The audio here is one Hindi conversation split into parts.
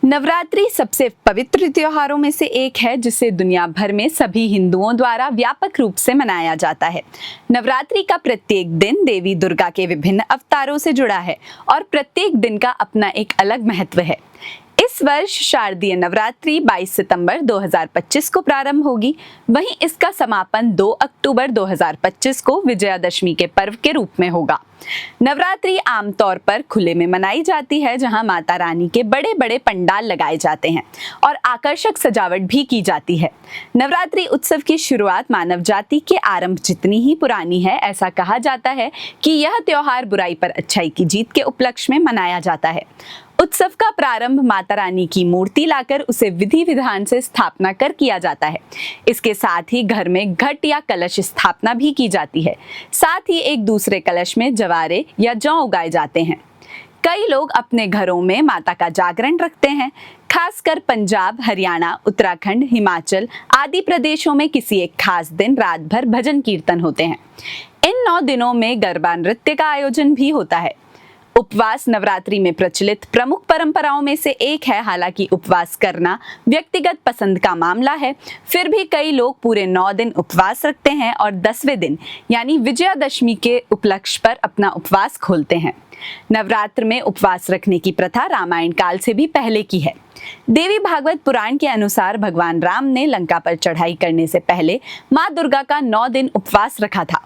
नवरात्रि सबसे पवित्र त्योहारों में से एक है जिसे दुनिया भर में सभी हिंदुओं द्वारा व्यापक रूप से मनाया जाता है। नवरात्रि का प्रत्येक दिन देवी दुर्गा के विभिन्न अवतारों से जुड़ा है और प्रत्येक दिन का अपना एक अलग महत्व है। इस वर्ष शारदीय नवरात्रि 22 सितंबर 2025 को प्रारंभ होगी। वहीं इसका समापन 2 अक्टूबर 2025 को विजयादशमी के पर्व के रूप में होगा। नवरात्रि आमतौर पर खुले में मनाई जाती है, जहां माता रानी के बड़े बड़े पंडाल लगाए जाते हैं और आकर्षक सजावट भी की जाती है। नवरात्रि उत्सव की शुरुआत मानव जाति के आरंभ जितनी ही पुरानी है। ऐसा कहा जाता है कि यह त्योहार बुराई पर अच्छाई की जीत के उपलक्ष्य में मनाया जाता है। उत्सव का प्रारंभ माता रानी की मूर्ति लाकर उसे विधि विधान से स्थापना कर किया जाता है। इसके साथ ही घर में घट या कलश स्थापना भी की जाती है। साथ ही एक दूसरे कलश में जवारे या जौ उगाए जाते हैं। कई लोग अपने घरों में माता का जागरण रखते हैं। खासकर पंजाब, हरियाणा, उत्तराखंड, हिमाचल आदि प्रदेशों में किसी एक खास दिन रात भर भजन कीर्तन होते हैं। इन 9 दिनों में गरबा नृत्य का आयोजन भी होता है। उपवास नवरात्रि में प्रचलित प्रमुख परंपराओं में से एक है। हालांकि उपवास करना व्यक्तिगत पसंद का मामला है, फिर भी कई लोग पूरे 9 दिन उपवास रखते हैं और 10वें दिन यानी विजयादशमी के उपलक्ष्य पर अपना उपवास खोलते हैं। नवरात्र में उपवास रखने की प्रथा रामायण काल से भी पहले की है। देवी भागवत पुराण के अनुसार भगवान राम ने लंका पर चढ़ाई करने से पहले मां दुर्गा का 9 दिन उपवास रखा था।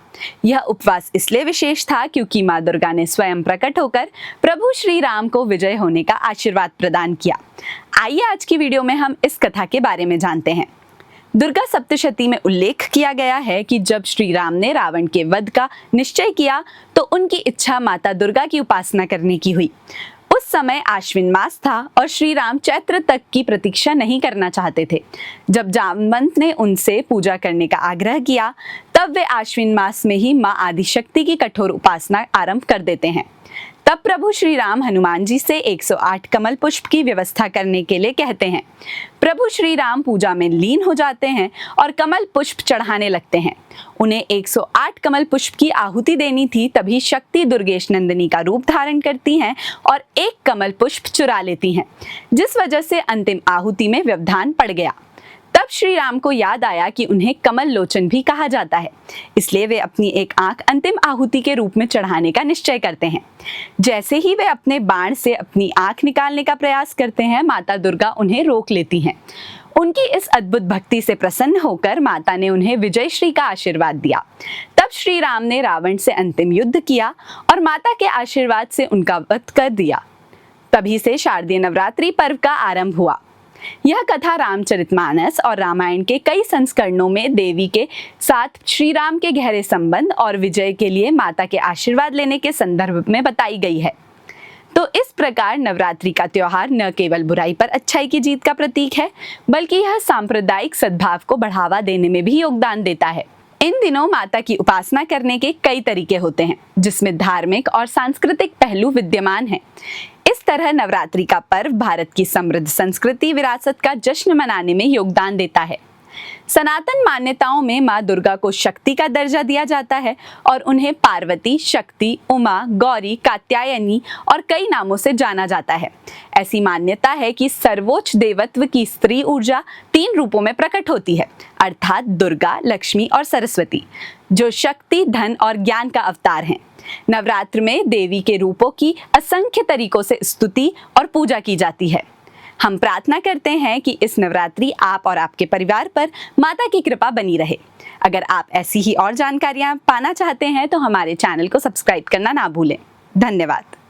यह उपवास इसलिए विशेष था क्योंकि मां दुर्गा ने स्वयं प्रकट होकर प्रभु श्री राम को विजय होने का आशीर्वाद प्रदान किया। आइए आज की वीडियो में हम इस कथा के बारे में जानते हैं। दुर्गा सप्तशती में उल्लेख किया गया है कि जब श्री राम ने रावण के वध का निश्चय किया तो उनकी इच्छा माता दुर्गा की उपासना करने की हुई। उस समय आश्विन मास था और श्री राम चैत्र तक की प्रतीक्षा नहीं करना चाहते थे। जब जामवंत ने उनसे पूजा करने का आग्रह किया तब वे आश्विन मास में ही मां आदिशक्ति की कठोर उपासना आरंभ कर देते हैं। तब प्रभु श्री राम हनुमान जी से 108 कमल पुष्प की व्यवस्था करने के लिए कहते हैं। प्रभु श्री राम पूजा में लीन हो जाते हैं और कमल पुष्प चढ़ाने लगते हैं। उन्हें 108 कमल पुष्प की आहुति देनी थी। तभी शक्ति दुर्गेश नंदिनी का रूप धारण करती हैं और एक कमल पुष्प चुरा लेती हैं, जिस वजह से अंतिम आहुति में व्यवधान पड़ गया। तब श्री राम को याद आया कि उन्हें कमल लोचन भी कहा जाता है, इसलिए वे अपनी एक आंख अंतिम आहुति के रूप में चढ़ाने का निश्चय करते हैं। जैसे ही वे अपने बाण से अपनी आंख निकालने का प्रयास करते हैं, माता दुर्गा उन्हें रोक लेती हैं। उनकी इस अद्भुत भक्ति से प्रसन्न होकर माता ने उन्हें विजयश्री का आशीर्वाद दिया। तब श्री राम ने रावण से अंतिम युद्ध किया और माता के आशीर्वाद से उनका वध कर दिया। तभी से शारदीय नवरात्रि पर्व का आरंभ हुआ। यह कथा रामचरितमानस और रामायण के कई संस्करणों में देवी के साथ श्री राम के गहरे संबंध और विजय के लिए माता के आशीर्वाद लेने के संदर्भ में बताई गई है। तो इस प्रकार नवरात्रि का त्योहार न केवल बुराई पर अच्छाई की जीत का प्रतीक है, बल्कि यह सांप्रदायिक सद्भाव को बढ़ावा देने में भी योगदान देता है। इन दिनों माता की उपासना करने के कई तरीके होते हैं, जिसमें धार्मिक और सांस्कृतिक पहलू विद्यमान हैं। इस तरह नवरात्रि का पर्व भारत की समृद्ध संस्कृति विरासत का जश्न मनाने में योगदान देता है। सनातन मान्यताओं में मां दुर्गा को शक्ति का दर्जा दिया जाता है और उन्हें पार्वती, शक्ति, उमा, गौरी, कात्यायनी और कई नामों से जाना जाता है। ऐसी मान्यता है कि सर्वोच्च देवत्व की स्त्री ऊर्जा 3 रूपों में प्रकट होती है, अर्थात दुर्गा, लक्ष्मी और सरस्वती, जो शक्ति, धन और ज्ञान का अवतार हैं। नवरात्र में देवी के रूपों की असंख्य तरीकों से स्तुति और पूजा की जाती है। हम प्रार्थना करते हैं कि इस नवरात्रि आप और आपके परिवार पर माता की कृपा बनी रहे। अगर आप ऐसी ही और जानकारियां पाना चाहते हैं तो हमारे चैनल को सब्सक्राइब करना ना भूलें। धन्यवाद।